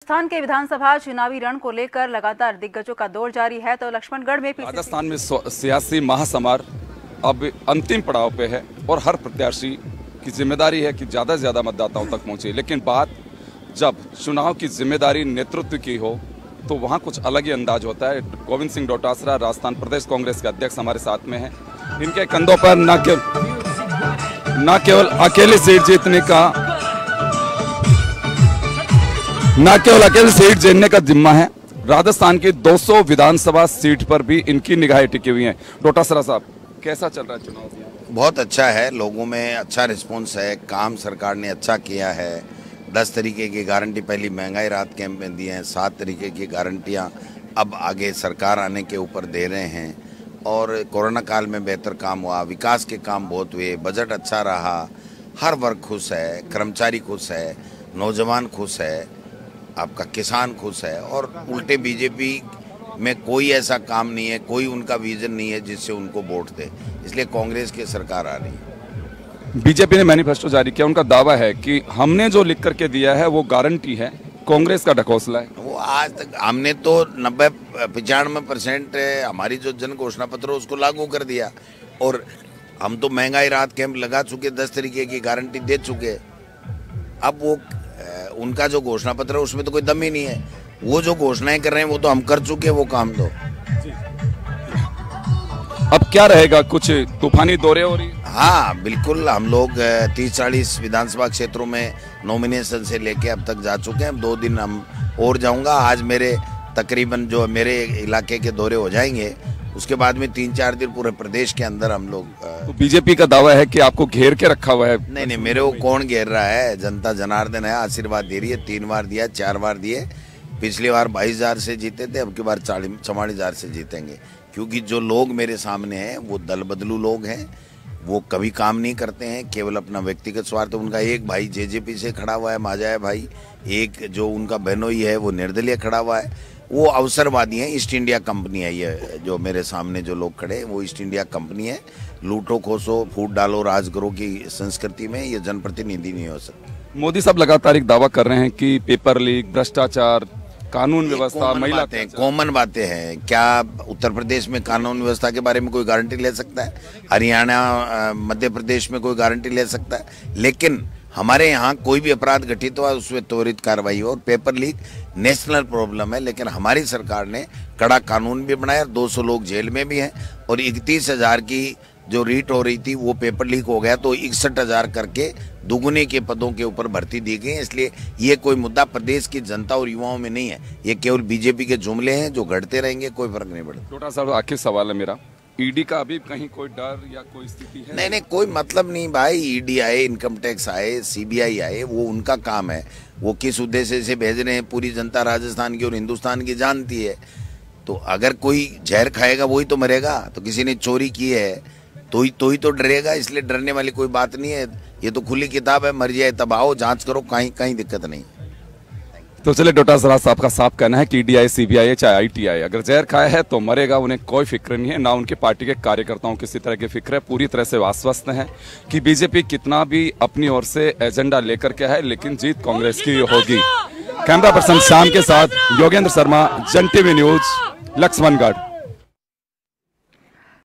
राजस्थान के विधानसभा चुनावी रण को लेकर लगातार दिग्गजों का दौर जारी है। तो लक्ष्मणगढ़ में राजस्थान में सियासी महासमार अब अंतिम पड़ाव पे है और हर प्रत्याशी की जिम्मेदारी है कि ज्यादा से ज्यादा मतदाताओं तक पहुंचे। लेकिन बात जब चुनाव की जिम्मेदारी नेतृत्व की हो तो वहां कुछ अलग ही अंदाज होता है। गोविंद सिंह डोटासरा राजस्थान प्रदेश कांग्रेस के अध्यक्ष हमारे साथ में हैं। इनके कंधों पर न केवल अकेले सीट जीतने का जीतने का जिम्मा है, राजस्थान की 200 विधानसभा सीट पर भी इनकी निगाहें टिकी हुई हैं। डोटासरा साहब, कैसा चल रहा है चुनाव? बहुत अच्छा है, लोगों में अच्छा रिस्पांस है, काम सरकार ने अच्छा किया है। 10 तरीके की गारंटी पहली महंगाई राहत कैंप में दी है, 7 तरीके की गारंटियां अब आगे सरकार आने के ऊपर दे रहे हैं। और कोरोना काल में बेहतर काम हुआ, विकास के काम बहुत हुए, बजट अच्छा रहा, हर वर्ग खुश है, कर्मचारी खुश है, नौजवान खुश है, आपका किसान खुश है। और उल्टे बीजेपी में कोई ऐसा काम नहीं है, कोई उनका विजन नहीं है जिससे उनको वोट दे, इसलिए कांग्रेस की सरकार आ रही है। बीजेपी ने मैनिफेस्टो जारी किया, उनका दावा है कि हमने जो लिख करके दिया है वो गारंटी है, कांग्रेस का ढकोसला है। वो आज तक हमने तो 90-95% हमारी जो जन घोषणा पत्र उसको लागू कर दिया, और हम तो महंगाई राहत कैंप लगा चुके, 10 तरीके की गारंटी दे चुके। अब वो उनका जो घोषणा पत्र है उसमें तो कोई दम ही नहीं है। वो जो घोषणाएं कर रहे हैं वो तो हम कर चुके, वो काम तो। अब क्या रहेगा, कुछ तूफानी दौरे हो रही? हाँ बिल्कुल, हम लोग 30-40 विधानसभा क्षेत्रों में नॉमिनेशन से लेके अब तक जा चुके हैं। 2 दिन हम और जाऊंगा। आज मेरे तकरीबन जो मेरे इलाके के दौरे हो जाएंगे, उसके बाद में 3-4 दिन पूरे प्रदेश के अंदर हम लोग। तो बीजेपी का दावा है कि आपको घेर के रखा हुआ है। नहीं, मेरे को कौन घेर रहा है? जनता जनार्दन है, आशीर्वाद दे रही है। 3 बार दिया, 4 बार दिए। पिछली बार 22,000 से जीते थे, अब की बार 44,000 से जीतेंगे। क्योंकि जो लोग मेरे सामने हैं वो दल बदलू लोग हैं, वो कभी काम नहीं करते हैं, केवल अपना व्यक्तिगत स्वार्थ। उनका एक भाई जेजेपी से खड़ा हुआ है, माजाए भाई, एक जो उनका बहनोई है वो निर्दलीय खड़ा हुआ है। वो अवसरवादी हैं, ईस्ट इंडिया कंपनी है। ये जो मेरे सामने जो लोग खड़े हैं वो ईस्ट इंडिया कंपनी है। लूटो खोसो, फूट डालो, राज करो की संस्कृति में ये जनप्रतिनिधि नहीं हो सकते। मोदी साहब लगातार एक दावा कर रहे हैं कि पेपर लीक, भ्रष्टाचार, कानून व्यवस्था, महिला कॉमन बातें हैं। क्या उत्तर प्रदेश में कानून व्यवस्था के बारे में कोई गारंटी ले सकता है? हरियाणा, मध्य प्रदेश में कोई गारंटी ले सकता है? लेकिन हमारे यहाँ कोई भी अपराध घटित हुआ उसमें त्वरित कार्रवाई हो। और पेपर लीक नेशनल प्रॉब्लम है, लेकिन हमारी सरकार ने कड़ा कानून भी बनाया। 200 लोग जेल में भी हैं, और 31,000 की जो रीट हो रही थी वो पेपर लीक हो गया, तो 61,000 करके दुगुने के पदों के ऊपर भर्ती दी गई। इसलिए ये कोई मुद्दा प्रदेश की जनता और युवाओं में नहीं है, ये केवल बीजेपी के जुमले हैं जो घटते रहेंगे, कोई फर्क नहीं पड़ता। डोटा साहब, आखिर सवाल है मेरा, ईडी का अभी कहीं कोई डर या कोई स्थिति है? नहीं, कोई मतलब नहीं भाई। ईडी आए, इनकम टैक्स आए, सीबीआई आए, वो उनका काम है। वो किस उद्देश्य से भेज रहे हैं पूरी जनता राजस्थान की और हिंदुस्तान की जानती है। तो अगर कोई जहर खाएगा वही तो मरेगा। तो किसी ने चोरी की है तो ही तो डरेगा, इसलिए डरने वाली कोई बात नहीं है। ये तो खुली किताब है, मर जाए तब आओ, जांच करो, कहीं दिक्कत नहीं। तो चले, डोटासरा साहब का साफ कहना है कि ईडी आए, सीबीआई चाहे आईटीआई, अगर जहर खाया है तो मरेगा, उन्हें कोई फिक्र नहीं है, ना उनके पार्टी के कार्यकर्ताओं को किसी तरह की फिक्र है। पूरी तरह से आश्वस्त है कि बीजेपी कितना भी अपनी ओर से एजेंडा लेकर के है, लेकिन जीत कांग्रेस की होगी। कैमरा पर्सन श्याम के साथ योगेंद्र शर्मा, जन टीवी न्यूज, लक्ष्मणगढ़।